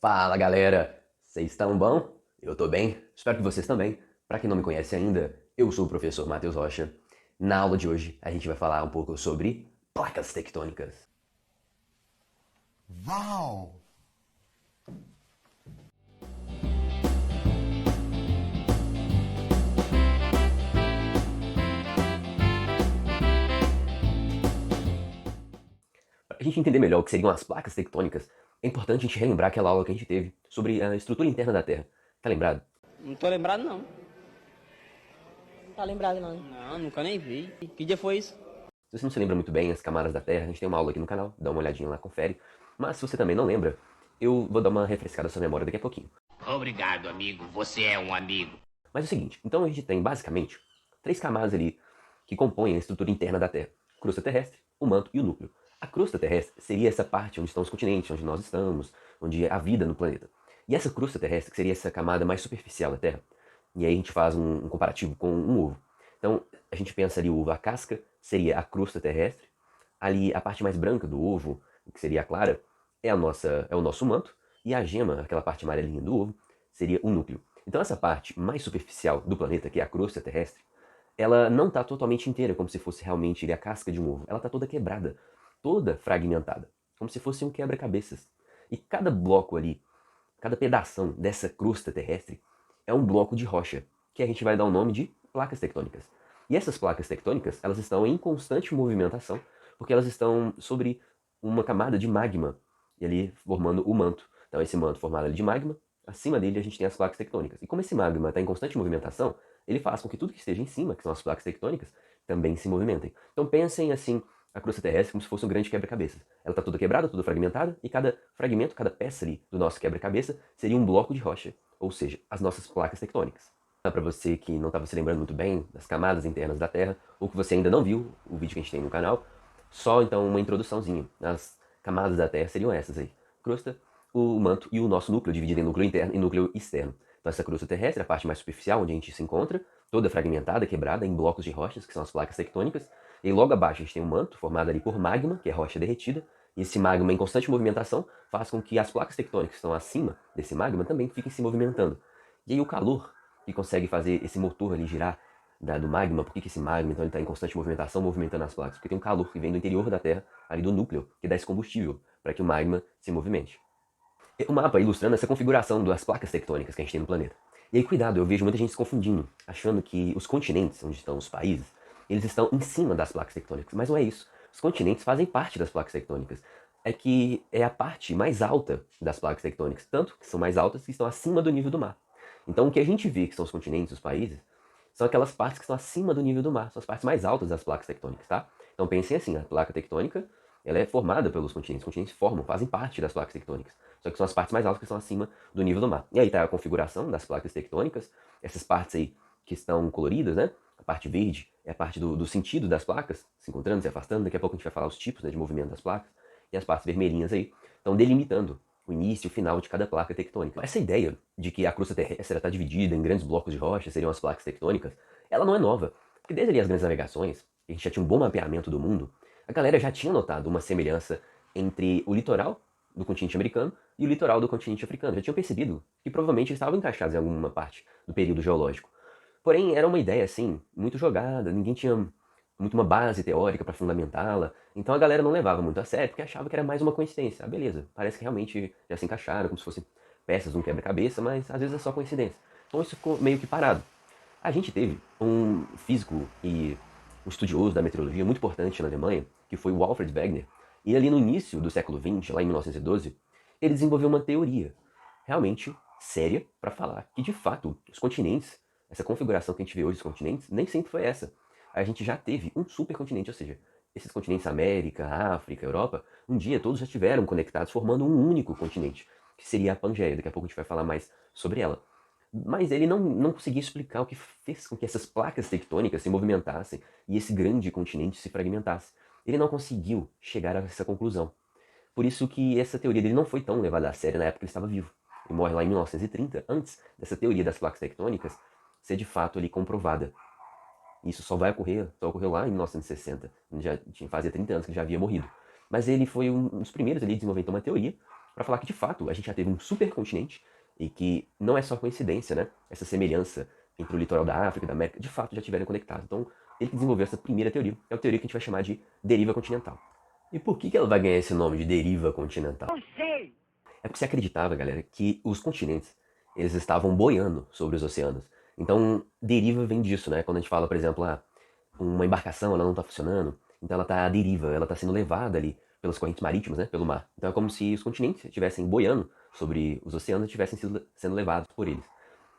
Fala galera, vocês estão bom? Eu tô bem, espero que vocês também. Para quem não me conhece ainda, eu sou o professor Matheus Rocha. Na aula de hoje a gente vai falar um pouco sobre placas tectônicas. Uau! Para a gente entender melhor o que seriam as placas tectônicas, é importante a gente relembrar aquela aula que a gente teve sobre a estrutura interna da Terra. Tá lembrado? Não tô lembrado, não. Não tá lembrado não. Não, nunca nem vi. Que dia foi isso? Se você não se lembra muito bem as camadas da Terra, a gente tem uma aula aqui no canal, dá uma olhadinha lá, confere. Mas se você também não lembra, eu vou dar uma refrescada na sua memória daqui a pouquinho. Obrigado, amigo. Você é um amigo. Mas é o seguinte, então a gente tem basicamente três camadas ali que compõem a estrutura interna da Terra: crosta terrestre, o manto e o núcleo. A crosta terrestre seria essa parte onde estão os continentes, onde nós estamos, onde é a vida no planeta. E essa crosta terrestre, que seria essa camada mais superficial da Terra, e aí a gente faz um comparativo com um ovo. Então a gente pensa ali o ovo, a casca seria a crosta terrestre, ali a parte mais branca do ovo, que seria a clara, é o nosso manto, e a gema, aquela parte amarelinha do ovo, seria o núcleo. Então essa parte mais superficial do planeta, que é a crosta terrestre, ela não está totalmente inteira, como se fosse realmente a casca de um ovo. Ela está toda quebrada, toda fragmentada, como se fosse um quebra-cabeças. E cada bloco ali, cada pedação dessa crosta terrestre é um bloco de rocha, que a gente vai dar o nome de placas tectônicas. E essas placas tectônicas, elas estão em constante movimentação, porque elas estão sobre uma camada de magma, e ali formando o manto. Então esse manto formado ali de magma, acima dele a gente tem as placas tectônicas. E como esse magma está em constante movimentação, ele faz com que tudo que esteja em cima, que são as placas tectônicas, também se movimentem. Então pensem assim, a crosta terrestre como se fosse um grande quebra-cabeças. Ela está toda quebrada, toda fragmentada, e cada fragmento, cada peça ali do nosso quebra-cabeça seria um bloco de rocha, ou seja, as nossas placas tectônicas. Para você que não estava se lembrando muito bem das camadas internas da Terra, ou que você ainda não viu o vídeo que a gente tem no canal, só então uma introduçãozinha. As camadas da Terra seriam essas aí: crosta, o manto e o nosso núcleo, dividido em núcleo interno e núcleo externo. Então essa crosta terrestre é a parte mais superficial, onde a gente se encontra, toda fragmentada, quebrada em blocos de rochas, que são as placas tectônicas. E logo abaixo a gente tem um manto, formado ali por magma, que é rocha derretida. E esse magma em constante movimentação faz com que as placas tectônicas que estão acima desse magma também fiquem se movimentando. E aí o calor que consegue fazer esse motor ali girar do magma, por que esse magma então ele está em constante movimentação, movimentando as placas? Porque tem um calor que vem do interior da Terra, ali do núcleo, que dá esse combustível para que o magma se movimente. O mapa ilustrando essa configuração das placas tectônicas que a gente tem no planeta. E aí, cuidado, eu vejo muita gente se confundindo, achando que os continentes, onde estão os países, eles estão em cima das placas tectônicas. Mas não é isso. Os continentes fazem parte das placas tectônicas. É que é a parte mais alta das placas tectônicas, tanto que são mais altas que estão acima do nível do mar. Então, o que a gente vê que são os continentes, os países, são aquelas partes que estão acima do nível do mar, são as partes mais altas das placas tectônicas, tá? Então, pensem assim, a placa tectônica, ela é formada pelos continentes. Os continentes formam, fazem parte das placas tectônicas. Só que são as partes mais altas que estão acima do nível do mar. E aí está a configuração das placas tectônicas, essas partes aí que estão coloridas, né? A parte verde é a parte do sentido das placas, se encontrando, se afastando. Daqui a pouco a gente vai falar os tipos, né, de movimento das placas. E as partes vermelhinhas aí estão delimitando o início e o final de cada placa tectônica. Essa ideia de que a crosta terrestre está dividida em grandes blocos de rocha, seriam as placas tectônicas, ela não é nova. Porque desde ali as grandes navegações, a gente já tinha um bom mapeamento do mundo, a galera já tinha notado uma semelhança entre o litoral do continente americano e o litoral do continente africano. Já tinham percebido que provavelmente estavam encaixados em alguma parte do período geológico. Porém, era uma ideia, assim, muito jogada, ninguém tinha muito uma base teórica para fundamentá-la, então a galera não levava muito a sério, porque achava que era mais uma coincidência. Ah, beleza, parece que realmente já se encaixaram, como se fossem peças de um quebra-cabeça, mas às vezes é só coincidência. Então isso ficou meio que parado. A gente teve um físico e um estudioso da meteorologia muito importante na Alemanha, que foi o Alfred Wegener, e ali no início do século XX, lá em 1912, ele desenvolveu uma teoria realmente séria para falar que, de fato, os continentes, essa configuração que a gente vê hoje dos continentes, nem sempre foi essa. A gente já teve um supercontinente, ou seja, esses continentes América, África, Europa, um dia todos já estiveram conectados formando um único continente, que seria a Pangeia. Daqui a pouco a gente vai falar mais sobre ela. Mas ele não conseguia explicar o que fez com que essas placas tectônicas se movimentassem e esse grande continente se fragmentasse. Ele não conseguiu chegar a essa conclusão. Por isso que essa teoria dele não foi tão levada a sério na época que ele estava vivo. Ele morre lá em 1930, antes dessa teoria das placas tectônicas ser de fato ali comprovada. Isso só ocorreu lá em 1960. Já fazia 30 anos que ele já havia morrido. Mas ele foi um dos primeiros ali a desenvolver então uma teoria para falar que de fato a gente já teve um supercontinente e que não é só coincidência, né? Essa semelhança entre o litoral da África e da América, de fato já estiveram conectados. Então, ele que desenvolveu essa primeira teoria, é a teoria que a gente vai chamar de deriva continental. E por que ela vai ganhar esse nome de deriva continental? Não sei! É porque se acreditava, galera, que os continentes, eles estavam boiando sobre os oceanos. Então, deriva vem disso, né? Quando a gente fala, por exemplo, uma embarcação, ela não está funcionando, então ela está à deriva, ela está sendo levada ali pelas correntes marítimas, né? Pelo mar. Então é como se os continentes estivessem boiando sobre os oceanos e estivessem sendo levados por eles.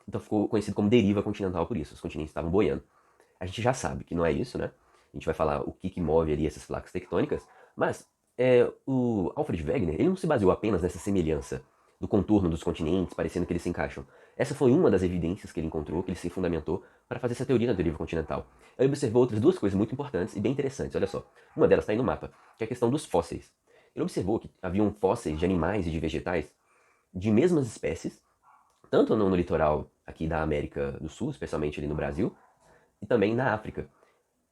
Então ficou conhecido como deriva continental por isso, os continentes estavam boiando. A gente já sabe que não é isso, né? A gente vai falar o que move ali essas placas tectônicas, mas o Alfred Wegener, ele não se baseou apenas nessa semelhança do contorno dos continentes, parecendo que eles se encaixam. Essa foi uma das evidências que ele encontrou, que ele se fundamentou para fazer essa teoria da deriva continental. Ele observou outras duas coisas muito importantes e bem interessantes, olha só. Uma delas está aí no mapa, que é a questão dos fósseis. Ele observou que haviam fósseis de animais e de vegetais de mesmas espécies, tanto no litoral aqui da América do Sul, especialmente ali no Brasil, e também na África.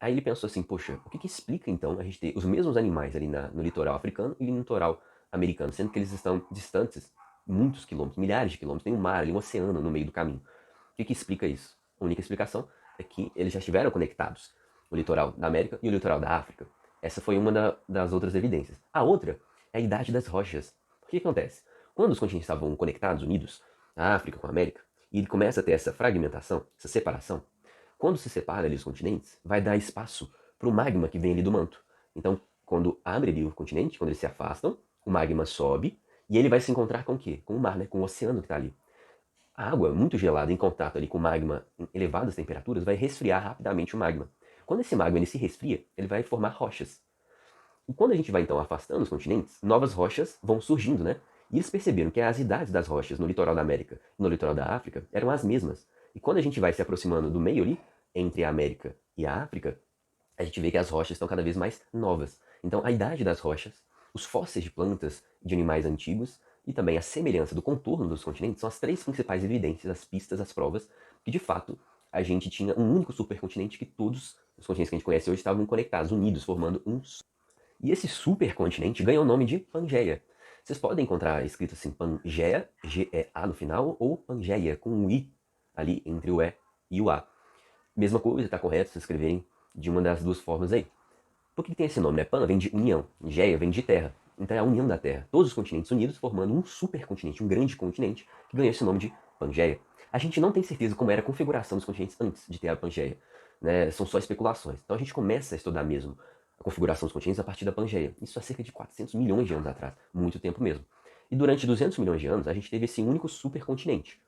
Aí ele pensou assim, poxa, o que explica então a gente ter os mesmos animais ali no litoral africano e no litoral americano, sendo que eles estão distantes muitos quilômetros, milhares de quilômetros, tem um mar ali, um oceano no meio do caminho. O que explica isso? A única explicação é que eles já estiveram conectados, o litoral da América e o litoral da África. Essa foi uma das outras evidências. A outra é a idade das rochas. O que acontece? Quando os continentes estavam conectados, unidos, a África com a América, e ele começa a ter essa fragmentação, essa separação, quando se separa ali os continentes, vai dar espaço para o magma que vem ali do manto. Então, quando abre ali o continente, quando eles se afastam, o magma sobe e ele vai se encontrar com o quê? Com o mar, né? Com o oceano que está ali. A água muito gelada em contato ali com o magma em elevadas temperaturas vai resfriar rapidamente o magma. Quando esse magma ele se resfria, ele vai formar rochas. E quando a gente vai então afastando os continentes, novas rochas vão surgindo, né? E eles perceberam que as idades das rochas no litoral da América e no litoral da África eram as mesmas. E quando a gente vai se aproximando do meio ali, entre a América e a África, a gente vê que as rochas estão cada vez mais novas. Então a idade das rochas, os fósseis de plantas de animais antigos e também a semelhança do contorno dos continentes são as três principais evidências, as pistas, as provas, que de fato a gente tinha um único supercontinente que todos os continentes que a gente conhece hoje estavam conectados, unidos, formando um só. E esse supercontinente ganhou o nome de Pangeia. Vocês podem encontrar escrito assim Pangeia, G-E-A no final, ou Pangeia, com um I ali entre o E e o A. Mesma coisa, tá correto se escreverem de uma das duas formas aí. Por que tem esse nome, né? Pan vem de união, Geia vem de terra. Então é a união da Terra. Todos os continentes unidos formando um supercontinente, um grande continente, que ganhou esse nome de Pangeia. A gente não tem certeza como era a configuração dos continentes antes de ter a Pangeia. Né? São só especulações. Então a gente começa a estudar mesmo a configuração dos continentes a partir da Pangeia. Isso há cerca de 400 milhões de anos atrás. Muito tempo mesmo. E durante 200 milhões de anos, a gente teve esse único supercontinente.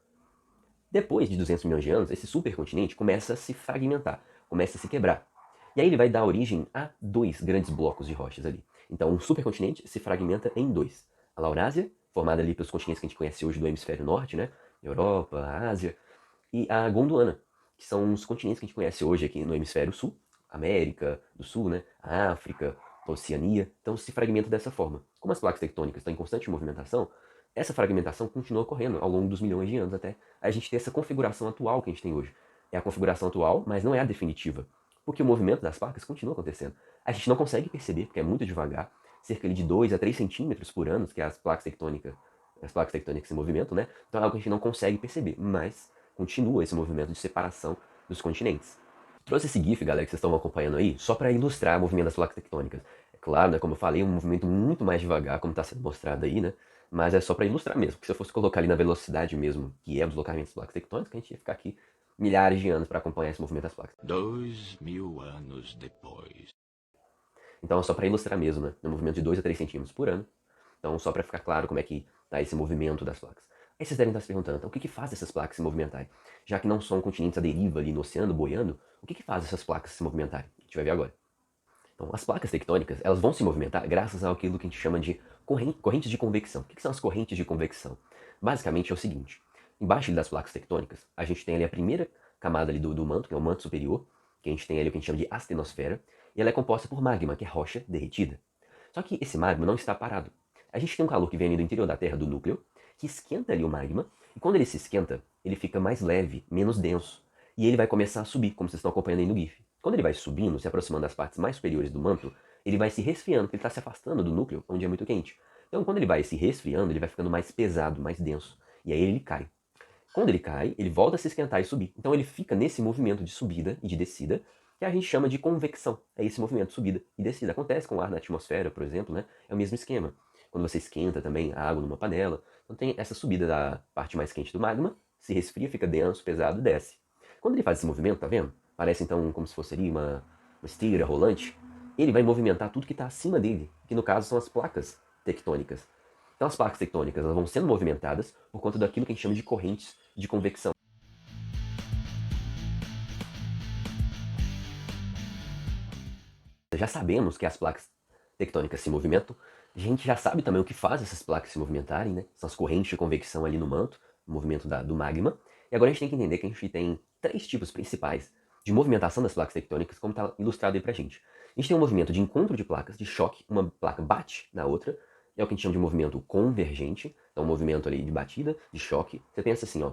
Depois de 200 milhões de anos, esse supercontinente começa a se fragmentar, começa a se quebrar. E aí ele vai dar origem a dois grandes blocos de rochas ali. Então, um supercontinente se fragmenta em dois. A Laurásia, formada ali pelos continentes que a gente conhece hoje do hemisfério norte, né? Europa, Ásia, e a Gondwana, que são os continentes que a gente conhece hoje aqui no hemisfério sul, América do Sul, né? A África, a Oceania. Então se fragmenta dessa forma. Como as placas tectônicas estão em constante movimentação, essa fragmentação continua ocorrendo ao longo dos milhões de anos até a gente ter essa configuração atual que a gente tem hoje. É a configuração atual, mas não é a definitiva. Porque o movimento das placas continua acontecendo. A gente não consegue perceber, porque é muito devagar, cerca de 2 a 3 centímetros por ano, que é as placas tectônicas em movimento, né? Então é algo que a gente não consegue perceber, mas continua esse movimento de separação dos continentes. Trouxe esse GIF, galera, que vocês estão acompanhando aí, só para ilustrar o movimento das placas tectônicas. É claro, né, como eu falei, um movimento muito mais devagar, como está sendo mostrado aí, né? Mas é só para ilustrar mesmo, porque se eu fosse colocar ali na velocidade mesmo, que é o deslocamento das placas tectônicas, a gente ia ficar aqui milhares de anos para acompanhar esse movimento das placas. 2000 anos depois. Então é só para ilustrar mesmo, né? Um movimento de 2 a 3 centímetros por ano. Então só para ficar claro como é que tá esse movimento das placas. Aí vocês devem estar se perguntando, então, o que faz essas placas se movimentarem? Já que não são continentes à deriva ali no oceano, boiando, o que faz essas placas se movimentarem? A gente vai ver agora. Então, as placas tectônicas, elas vão se movimentar graças àquilo que a gente chama de correntes de convecção. O que são as correntes de convecção? Basicamente é o seguinte, embaixo das placas tectônicas, a gente tem ali a primeira camada ali do manto, que é o manto superior, que a gente tem ali o que a gente chama de astenosfera, e ela é composta por magma, que é rocha derretida. Só que esse magma não está parado. A gente tem um calor que vem ali do interior da Terra, do núcleo, que esquenta ali o magma, e quando ele se esquenta, ele fica mais leve, menos denso, e ele vai começar a subir, como vocês estão acompanhando aí no GIF. Quando ele vai subindo, se aproximando das partes mais superiores do manto, ele vai se resfriando, porque ele está se afastando do núcleo, onde é muito quente. Então, quando ele vai se resfriando, ele vai ficando mais pesado, mais denso. E aí ele cai. Quando ele cai, ele volta a se esquentar e subir. Então ele fica nesse movimento de subida e de descida, que a gente chama de convecção. É esse movimento de subida e descida. Acontece com o ar na atmosfera, por exemplo, né? É o mesmo esquema. Quando você esquenta também a água numa panela, então tem essa subida da parte mais quente do magma, se resfria, fica denso, pesado, desce. Quando ele faz esse movimento, tá vendo? Parece então como se fosse ali uma esteira rolante. Ele vai movimentar tudo que está acima dele, que no caso são as placas tectônicas. Então as placas tectônicas elas vão sendo movimentadas por conta daquilo que a gente chama de correntes de convecção. Já sabemos que as placas tectônicas se movimentam, a gente já sabe também o que faz essas placas se movimentarem, né? São as correntes de convecção ali no manto, o movimento do magma. E agora a gente tem que entender que a gente tem 3 tipos principais de movimentação das placas tectônicas, como está ilustrado aí pra gente. A gente tem um movimento de encontro de placas, de choque, uma placa bate na outra, é o que a gente chama de movimento convergente, então um movimento ali de batida, de choque. Você pensa assim, ó,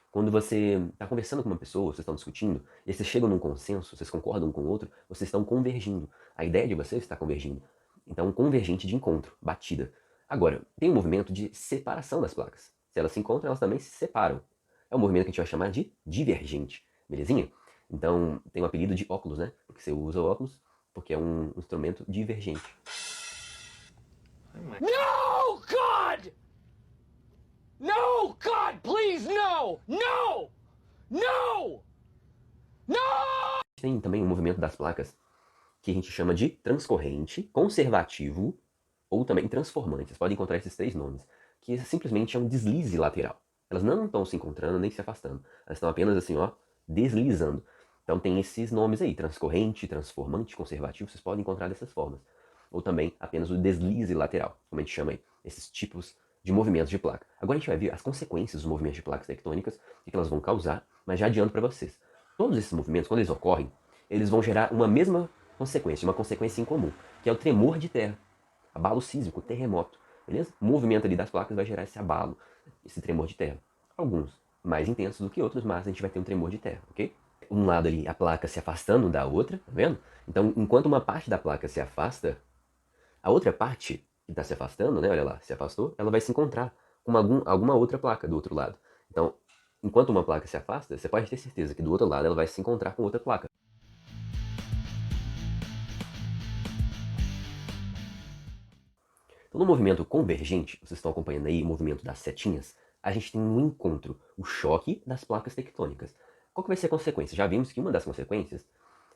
quando você está conversando com uma pessoa, vocês estão discutindo, e vocês chegam num consenso, vocês concordam um com o outro, vocês estão convergindo. A ideia de vocês está convergindo. Então, convergente de encontro, batida. Agora, tem um movimento de separação das placas. Se elas se encontram, elas também se separam. É um movimento que a gente vai chamar de divergente, belezinha? Então, tem o apelido de óculos, né? Porque você usa óculos porque é um instrumento divergente. No, God! No, God, please, no! No! No! No! Tem também o movimento das placas que a gente chama de transcorrente, conservativo ou também transformante. Vocês podem encontrar esses 3 nomes, que simplesmente é um deslize lateral. Elas não estão se encontrando nem se afastando. Elas estão apenas assim, ó, deslizando. Então tem esses nomes aí, transcorrente, transformante, conservativo, vocês podem encontrar dessas formas. Ou também apenas o deslize lateral, como a gente chama aí, esses tipos de movimentos de placa. Agora a gente vai ver as consequências dos movimentos de placas tectônicas, o que elas vão causar, mas já adianto para vocês. Todos esses movimentos, quando eles ocorrem, eles vão gerar uma mesma consequência, uma consequência em comum, que é o tremor de terra, abalo sísmico, terremoto, beleza? O movimento ali das placas vai gerar esse abalo, esse tremor de terra. Alguns mais intensos do que outros, mas a gente vai ter um tremor de terra, ok? Um lado ali, a placa se afastando da outra, tá vendo? Então, enquanto uma parte da placa se afasta, a outra parte que está se afastando, né, olha lá, se afastou, ela vai se encontrar com alguma outra placa do outro lado. Então, enquanto uma placa se afasta, você pode ter certeza que do outro lado ela vai se encontrar com outra placa. Então, no movimento convergente, vocês estão acompanhando aí o movimento das setinhas, a gente tem um encontro, o choque das placas tectônicas. Qual que vai ser a consequência? Já vimos que uma das consequências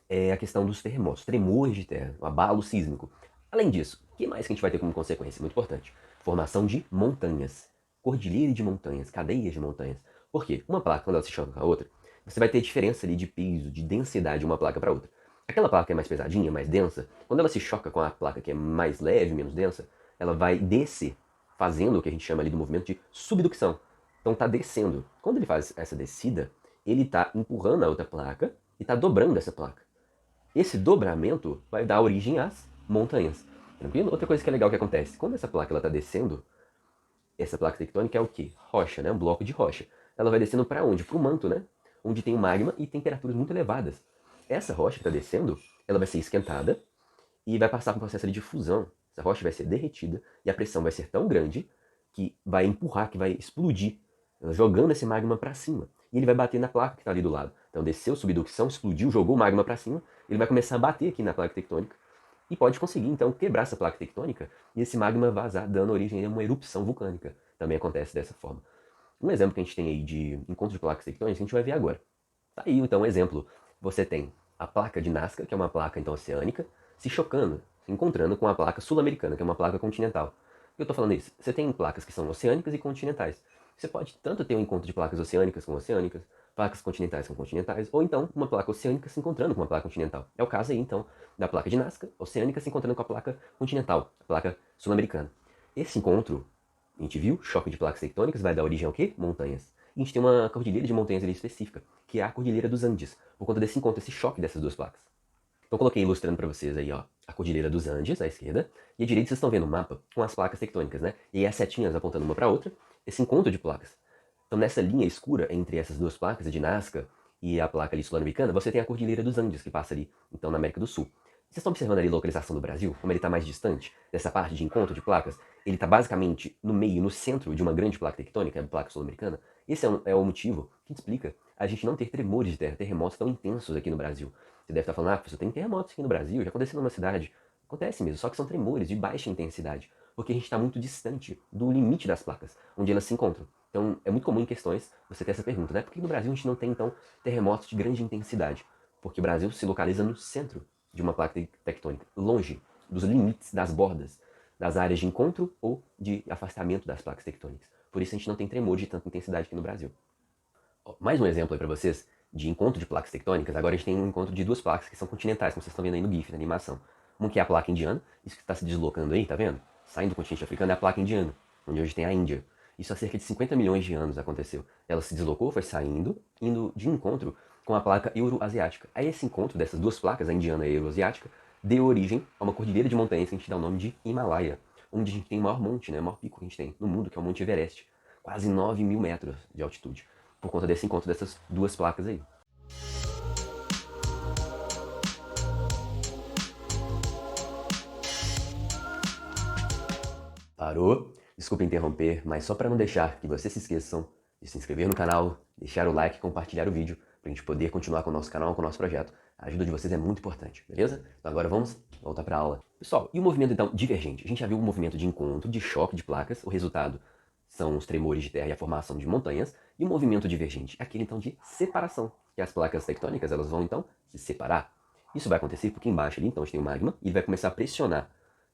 é a questão dos terremotos, tremores de terra, o abalo sísmico. Além disso, o que mais que a gente vai ter como consequência? Muito importante. Formação de montanhas, cordilheira de montanhas, cadeias de montanhas. Por quê? Uma placa, quando ela se choca com a outra, você vai ter diferença ali de peso, de densidade de uma placa para outra. Aquela placa que é mais pesadinha, mais densa, quando ela se choca com a placa que é mais leve, menos densa, ela vai descer, fazendo o que a gente chama ali do movimento de subducção. Então está descendo. Quando ele faz essa descida, ele está empurrando a outra placa e está dobrando essa placa. Esse dobramento vai dar origem às montanhas. Tranquilo? Outra coisa que é legal que acontece, quando essa placa está descendo, essa placa tectônica é o quê? Rocha, né? Um bloco de rocha. Ela vai descendo para onde? Para o manto, né? Onde tem magma e temperaturas muito elevadas. Essa rocha que está descendo, ela vai ser esquentada e vai passar por um processo de fusão. Essa rocha vai ser derretida e a pressão vai ser tão grande que vai empurrar, que vai explodir, jogando esse magma para cima. E ele vai bater na placa que está ali do lado. Então desceu, subducção, explodiu, jogou o magma para cima, ele vai começar a bater aqui na placa tectônica e pode conseguir então quebrar essa placa tectônica e esse magma vazar, dando origem a uma erupção vulcânica. Também acontece dessa forma. Um exemplo que a gente tem aí de encontro de placas tectônicas, a gente vai ver agora. Tá aí então um exemplo. Você tem a placa de Nazca, que é uma placa então oceânica, se chocando, se encontrando com a placa sul-americana, que é uma placa continental. Por que eu estou falando isso? Você tem placas que são oceânicas e continentais. Você pode tanto ter um encontro de placas oceânicas com oceânicas, placas continentais com continentais, ou então uma placa oceânica se encontrando com uma placa continental. É o caso aí, então, da placa de Nazca, oceânica se encontrando com a placa continental, a placa sul-americana. Esse encontro, a gente viu, choque de placas tectônicas, vai dar origem ao quê? Montanhas. E a gente tem uma cordilheira de montanhas ali específica, que é a Cordilheira dos Andes, por conta desse encontro, esse choque dessas duas placas. Então coloquei ilustrando para vocês aí, ó, a Cordilheira dos Andes, à esquerda, e à direita vocês estão vendo o mapa com as placas tectônicas, né? E aí as setinhas apontando uma para outra, esse encontro de placas. Então nessa linha escura entre essas duas placas, a de Nazca e a placa ali sul-americana, você tem a Cordilheira dos Andes, que passa ali, então, na América do Sul. Vocês estão observando ali a localização do Brasil, como ele está mais distante dessa parte de encontro de placas? ele está basicamente no meio, no centro de uma grande placa tectônica, a placa sul-americana, esse é o motivo que explica a gente não ter tremores de terra, terremotos tão intensos aqui no Brasil. Você deve estar falando, professor, tem terremotos aqui no Brasil, já aconteceu numa cidade. Acontece mesmo, só que são tremores de baixa intensidade, porque a gente está muito distante do limite das placas, onde elas se encontram. Então, é muito comum em questões você ter essa pergunta, né? Por que no Brasil a gente não tem, então, terremotos de grande intensidade? Porque o Brasil se localiza no centro de uma placa tectônica, longe dos limites, das bordas, das áreas de encontro ou de afastamento das placas tectônicas. Por isso a gente não tem tremor de tanta intensidade aqui no Brasil. Mais um exemplo aí para vocês de encontro de placas tectônicas. Agora a gente tem um encontro de duas placas que são continentais, como vocês estão vendo aí no GIF, na animação. Uma que é a placa indiana, isso que está se deslocando aí, tá vendo? Saindo do continente africano é a placa indiana, onde hoje tem a Índia. Isso há cerca de 50 milhões de anos aconteceu. Ela se deslocou, foi saindo, indo de encontro com a placa euroasiática. Aí esse encontro dessas duas placas, a indiana e a euroasiática, deu origem a uma cordilheira de montanhas que a gente dá o nome de Himalaia, onde a gente tem o maior monte, né, o maior pico que a gente tem no mundo, que é o Monte Everest. Quase 9.000 metros de altitude, por conta desse encontro dessas duas placas aí. Parou? Desculpa interromper, mas só para não deixar que vocês se esqueçam de se inscrever no canal, deixar o like e compartilhar o vídeo, para a gente poder continuar com o nosso canal, com o nosso projeto. A ajuda de vocês é muito importante, beleza? Então agora vamos voltar para a aula. Pessoal, e o movimento então divergente? A gente já viu o movimento de encontro, de choque de placas, o resultado são os tremores de terra e a formação de montanhas, e o movimento divergente é aquele então de separação, que as placas tectônicas elas vão então se separar. Isso vai acontecer porque embaixo ali então a gente tem o magma, e ele vai começar a pressionar.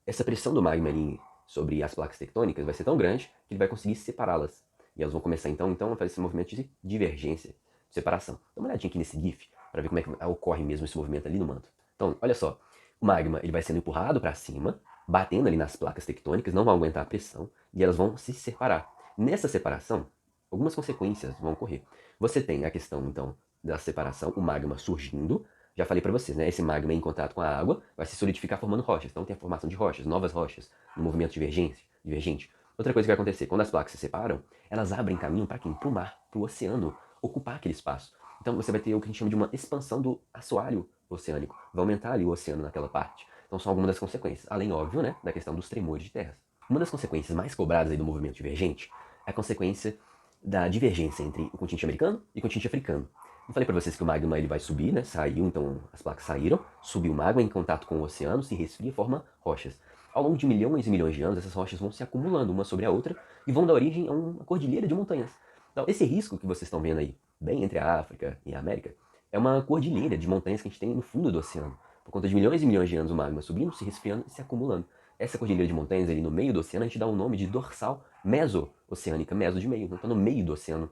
Essa pressão do magma ali sobre as placas tectônicas vai ser tão grande que ele vai conseguir separá-las. E elas vão começar então a fazer esse movimento de divergência, de separação. Dá uma olhadinha aqui nesse GIF para ver como é que ocorre mesmo esse movimento ali no manto. Então, olha só, o magma ele vai sendo empurrado para cima, batendo ali nas placas tectônicas, não vão aguentar a pressão e elas vão se separar. Nessa separação, algumas consequências vão ocorrer. Você tem a questão então da separação, o magma surgindo. Já falei para vocês, né? Esse magma em contato com a água vai se solidificar formando rochas. Então tem a formação de rochas, novas rochas, no movimento divergente. Outra coisa que vai acontecer, quando as placas se separam, elas abrem caminho para quem? Para o mar, para o oceano, ocupar aquele espaço. Então você vai ter o que a gente chama de uma expansão do assoalho oceânico. Vai aumentar ali o oceano naquela parte. Então são algumas das consequências, além, óbvio, né, da questão dos tremores de terras. Uma das consequências mais cobradas aí do movimento divergente é a consequência da divergência entre o continente americano e o continente africano. Eu falei para vocês que o magma ele vai subir, né? Saiu, então as placas saíram, subiu o magma em contato com o oceano, se resfria e forma rochas. Ao longo de milhões e milhões de anos, essas rochas vão se acumulando uma sobre a outra e vão dar origem a uma cordilheira de montanhas. Então, esse risco que vocês estão vendo aí, bem entre a África e a América, é uma cordilheira de montanhas que a gente tem no fundo do oceano. Por conta de milhões e milhões de anos, o magma subindo, se resfriando e se acumulando. Essa cordilheira de montanhas ali no meio do oceano, a gente dá o nome de dorsal meso-oceânica, meso de meio, então está no meio do Oceano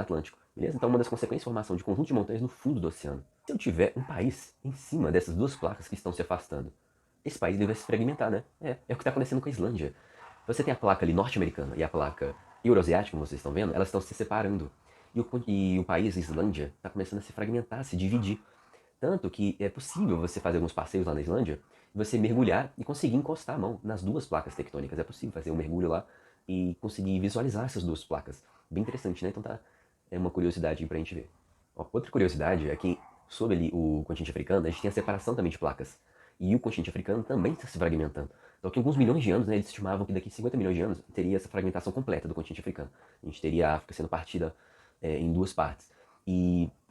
Atlântico. Beleza? Então uma das consequências é a formação de conjunto de montanhas no fundo do oceano. Se eu tiver um país em cima dessas duas placas que estão se afastando, esse país vai se fragmentar, né? É o que está acontecendo com a Islândia. Você tem a placa ali norte-americana e a placa euroasiática, como vocês estão vendo, elas estão se separando. E o país, a Islândia, está começando a se fragmentar, a se dividir. Tanto que é possível você fazer alguns passeios lá na Islândia, você mergulhar e conseguir encostar a mão nas duas placas tectônicas. É possível fazer um mergulho lá e conseguir visualizar essas duas placas. Bem interessante, né? Então tá, é uma curiosidade pra gente ver. Outra curiosidade é que sobre ali o continente africano, a gente tem a separação também de placas. E o continente africano também está se fragmentando. Então, que alguns milhões de anos, né, eles estimavam que daqui a 50 milhões de anos teria essa fragmentação completa do continente africano. A gente teria a África sendo partida em duas partes.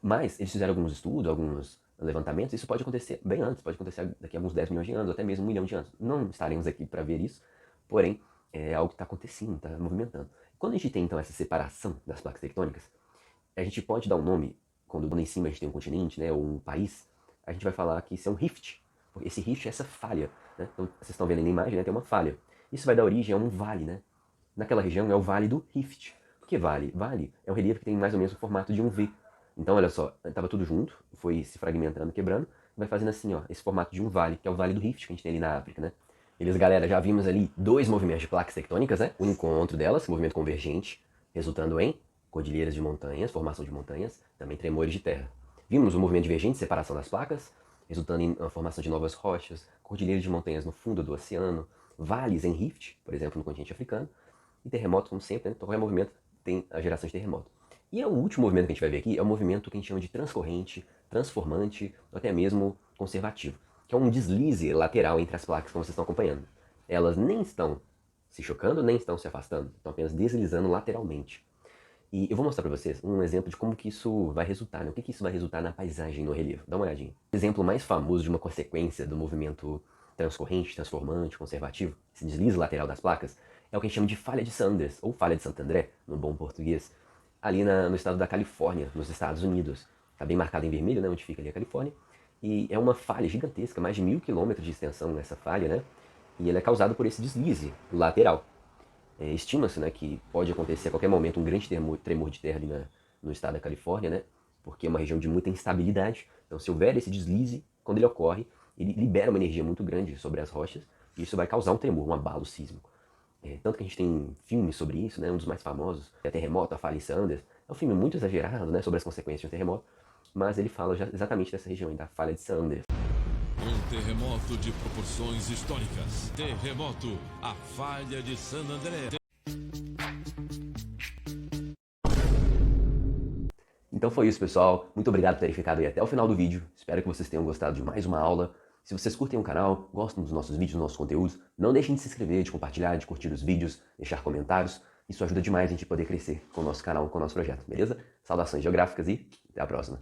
Mas eles fizeram alguns estudos, alguns levantamentos, isso pode acontecer bem antes, pode acontecer daqui a alguns 10 milhões de anos, ou até mesmo 1 milhão de anos. Não estaremos aqui para ver isso, porém, é algo que está acontecendo, está movimentando. Quando a gente tem, então, essa separação das placas tectônicas, a gente pode dar um nome, quando em cima a gente tem um continente, né, ou um país, a gente vai falar que isso é um rift. Porque esse rift é essa falha, né? Então, vocês estão vendo aí na imagem, né, tem uma falha. Isso vai dar origem a um vale, né? Naquela região é o Vale do Rift. Por que vale? Vale é um relieve que tem mais ou menos o formato de um V. Então, olha só, estava tudo junto, foi se fragmentando, quebrando, vai fazendo assim, ó, esse formato de um vale, que é o Vale do Rift que a gente tem ali na África, né? Beleza, galera? Já vimos ali dois movimentos de placas tectônicas, né? O encontro delas, movimento convergente, resultando em cordilheiras de montanhas, formação de montanhas, também tremores de terra. Vimos o movimento divergente, separação das placas, resultando em a formação de novas rochas, cordilheiras de montanhas no fundo do oceano, vales em rift, por exemplo, no continente africano, e terremotos, como sempre, né? Qualquer movimento tem a geração de terremoto. E o último movimento que a gente vai ver aqui é o movimento que a gente chama de transcorrente, transformante, ou até mesmo conservativo, que é um deslize lateral entre as placas, como vocês estão acompanhando. Elas nem estão se chocando nem estão se afastando, estão apenas deslizando lateralmente. E eu vou mostrar para vocês um exemplo de como que isso vai resultar, né? O que que isso vai resultar na paisagem, no relevo. Dá uma olhadinha. O exemplo mais famoso de uma consequência do movimento transcorrente, transformante, conservativo, esse deslize lateral das placas, é o que a gente chama de falha de Sanders, ou falha de Santo André, no bom português, ali no estado da Califórnia, nos Estados Unidos. Está bem marcado em vermelho, né, onde fica ali a Califórnia. E é uma falha gigantesca, mais de 1.000 quilômetros de extensão essa falha, né? E ela é causada por esse deslize lateral. Estima-se, né, que pode acontecer a qualquer momento um grande tremor de terra ali no estado da Califórnia, né? Porque é uma região de muita instabilidade. Então, se houver esse deslize, quando ele ocorre, ele libera uma energia muito grande sobre as rochas e isso vai causar um tremor, um abalo sísmico. Tanto que a gente tem filmes sobre isso, né? Um dos mais famosos é Terremoto, a Falha em Sanders. É um filme muito exagerado, né, sobre as consequências de um terremoto, mas ele fala exatamente dessa região, da Falha de Sanders. Um terremoto de proporções históricas. Terremoto, a falha de San André. Então foi isso, pessoal. Muito obrigado por terem ficado aí até o final do vídeo. Espero que vocês tenham gostado de mais uma aula. Se vocês curtem o canal, gostam dos nossos vídeos, dos nossos conteúdos, não deixem de se inscrever, de compartilhar, de curtir os vídeos, deixar comentários. Isso ajuda demais a gente poder crescer com o nosso canal, com o nosso projeto, beleza? Saudações geográficas e até a próxima.